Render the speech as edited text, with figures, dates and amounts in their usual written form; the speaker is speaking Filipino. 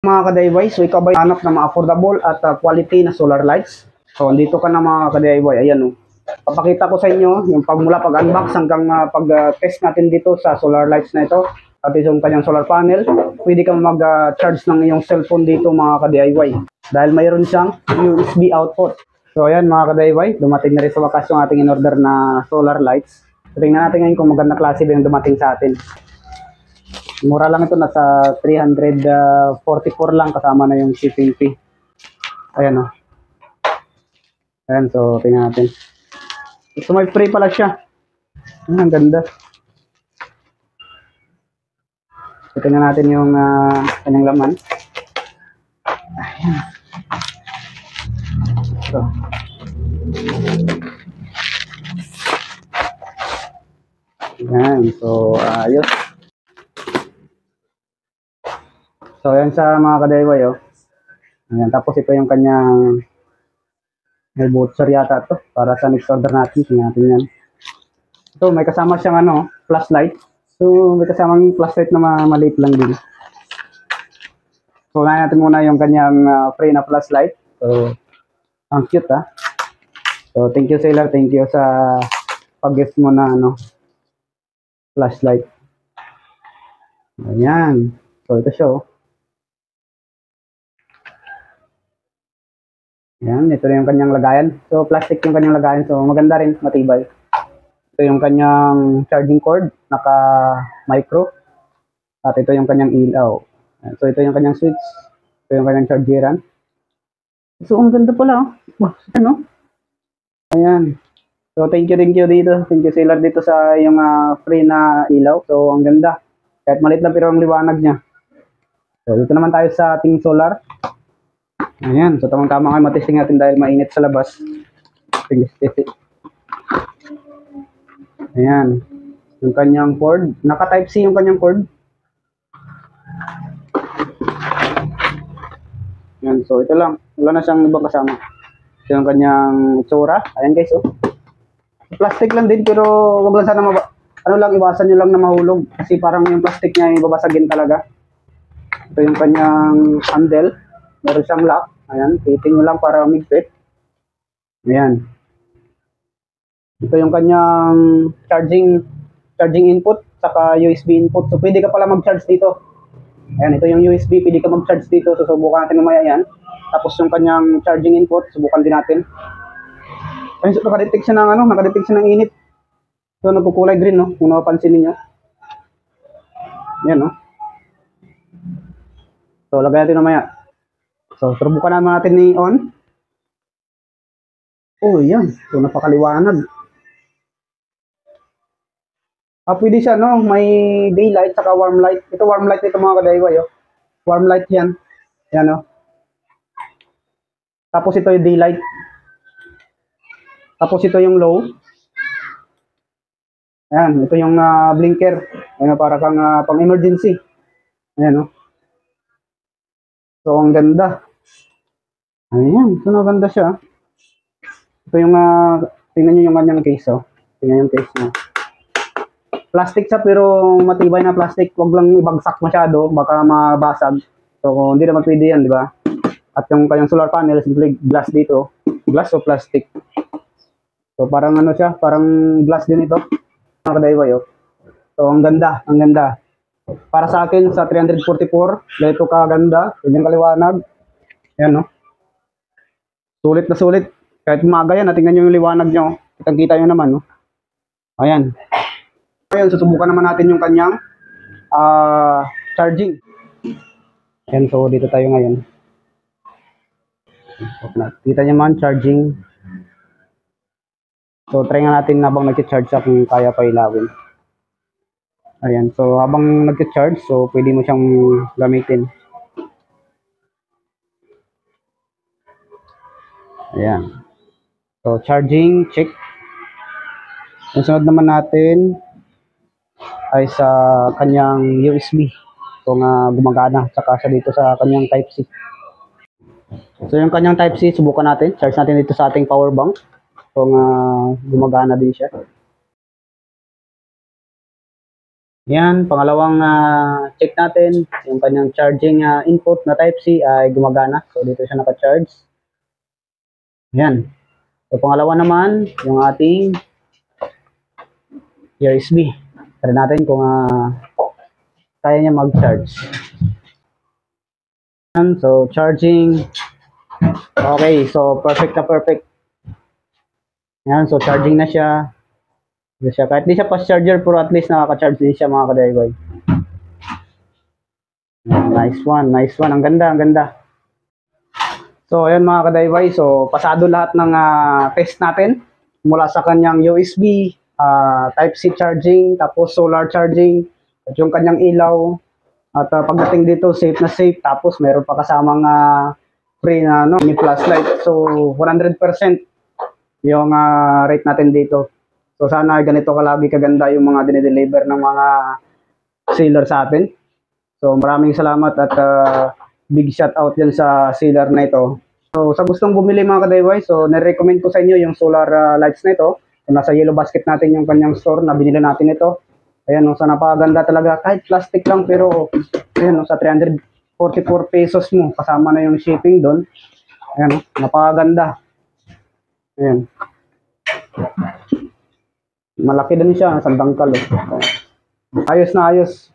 Mga ka-DIY, so ikaw ba hanap ng mga affordable at quality na solar lights? So andito ka na mga ka-DIY, ayan o. Papakita ko sa inyo yung pagmula pag-unbox hanggang pag-test natin dito sa solar lights na ito. At yung kanyang solar panel, pwede kang mag-charge ng iyong cellphone dito mga ka-DIY. Dahil mayroon siyang USB output. So ayan mga ka-DIY, dumating na rin sa wakas yung ating in-order na solar lights. So, tingnan natin ngayon kung magandang klase ba yung dumating sa atin. Mura lang ito, nasa 344 lang kasama na yung shipping fee. Ayan o. Ayan, so tingnan natin. So may free pala siya. Ang ganda. So tingnan natin yung kanyang laman. Ayan. So. Ayan, so ayos. So, ayan sa mga ka-DIY, oh. Ayan, tapos ito yung kanyang may butcher yata ito para sa next order natin. Tingnan natin yan. So, may kasama siyang flashlight. So, may kasamang flashlight na maliit lang din. So, unahin natin muna yung kanyang free na flashlight. So, ang cute, ha. So, thank you, Sailor. Thank you sa pag-gift mo na, flashlight. Ayan. So, ito siya, oh. Yan, ito yung kanyang lagayan. So, plastic yung kanyang lagayan. So, maganda rin, matibay. Ito yung kanyang charging cord, naka-micro. At ito yung kanyang ilaw. So, ito yung kanyang switch. Ito yung kanyang chargeran. So, ang ganda pala. Oh. Ano? Ayan. So, thank you dito. Thank you, Sailor, dito sa yung free na ilaw. So, ang ganda. Kahit maliit lang pero ang liwanag niya. So, dito naman tayo sa ating solar. Ayan, so tamang-tama kayo matesting natin dahil mainit sa labas. Ayan, yung kanyang cord. Naka-type C yung kanyang cord. Ayan, so ito lang. Wala na siyang ibang kasama. Ito yung kanyang itsura. Ayan guys, oh. Plastic lang din pero wag lang sana iwasan nyo lang na mahulog. Kasi parang yung plastic niya ay babasagin talaga. Ito yung kanyang handle. Meron siyang lock. Ayan, pitin nyo lang para umigpit. Ayan. Ito yung kanyang charging input, saka USB input. So, pwede ka pala mag-charge dito. Ayan, ito yung USB, pwede ka mag-charge dito. So, subukan natin mamaya yan. Tapos yung kanyang charging input, subukan din natin. Ayun, so, nakadetect siya ng init. So, nagkukulay green, no? Kung napapansin niyo. Ayan, no? So, lagay natin mamaya. So, subukan natin ni on. Oh, yan. So, napakaliwanag. Pwede siya, no? May daylight, saka warm light. Ito, warm light nito mga ka-DIY, oh. Warm light yan. Yan, no? Tapos ito yung daylight. Tapos ito yung low. Ayan, ito yung blinker. Ayan, para kang pang emergency. Ayan, no? So, ang ganda. Ayan, so maganda siya. Ito yung, tingnan nyo yung kanyang case, oh. Tingnan yung case niya. Plastic siya pero matibay na plastic. Huwag lang ibagsak masyado, baka mabasag. So, hindi naman pwede yan, di ba? At yung kanyang solar panel, simple glass dito. Glass o plastic? So, parang siya, parang glass din ito. Mga ka-DIY, oh. So, ang ganda, ang ganda. Para sa akin, sa 344, ganito kaganda, ganyan kaliwanag. Ayan, no? Sulit na sulit. Kahit umaga yan, tingnan nyo yung liwanag nyo. Kitang-kita nyo naman, no? Ayan. Ayan, susubukan naman natin yung kanyang charging. Ayan, so dito tayo ngayon. Kita nyo man, charging. So, try nga natin habang nag-charge siya kung kaya pa ilawin. Ayan, so habang nag-charge, so pwede mo siyang gamitin. Ayan. So, charging, check. Yung sunod naman natin ay sa kanyang USB. Kung gumagana. Saka siya dito sa kanyang Type-C. So, yung kanyang Type-C, subukan natin. Charge natin dito sa ating power bank. Kung gumagana din siya. Yan, pangalawang check natin, yung kanyang charging input na Type-C ay gumagana. So, dito siya naka-charge. Yan. So, pangalawa naman, yung ating USB. Try natin kung kaya niya mag-charge. Yan, so, charging. Okay, so, perfect na perfect. Yan, so, charging na siya. Kahit di siya fast charger, pero at least nakaka-charge din siya mga ka-DIY. Nice one, nice one. Ang ganda, ang ganda. So, ayan mga ka-DIY. So, pasado lahat ng test natin. Mula sa kanyang USB, Type-C charging, tapos solar charging, at yung kanyang ilaw. At pagdating dito, safe na safe. Tapos, meron pa kasamang free na ni flashlight. So, 100% yung rate natin dito. So sana ganito kalagi kaganda yung mga dinideliver ng mga seller sa atin. So maraming salamat at big shout out yan sa seller na ito. So sa gustong bumili mga ka-DIY, so nare-recommend ko sa inyo yung solar lights na ito. So, nasa yellow basket natin yung kanyang store na binili natin ito. Ayan, so napakaganda talaga. Kahit plastic lang pero ayan, sa 344 pesos mo kasama na yung shipping doon. Ayan, napakaganda. Ayan. Malaki din siya, sa dangkal. Ayos na ayos.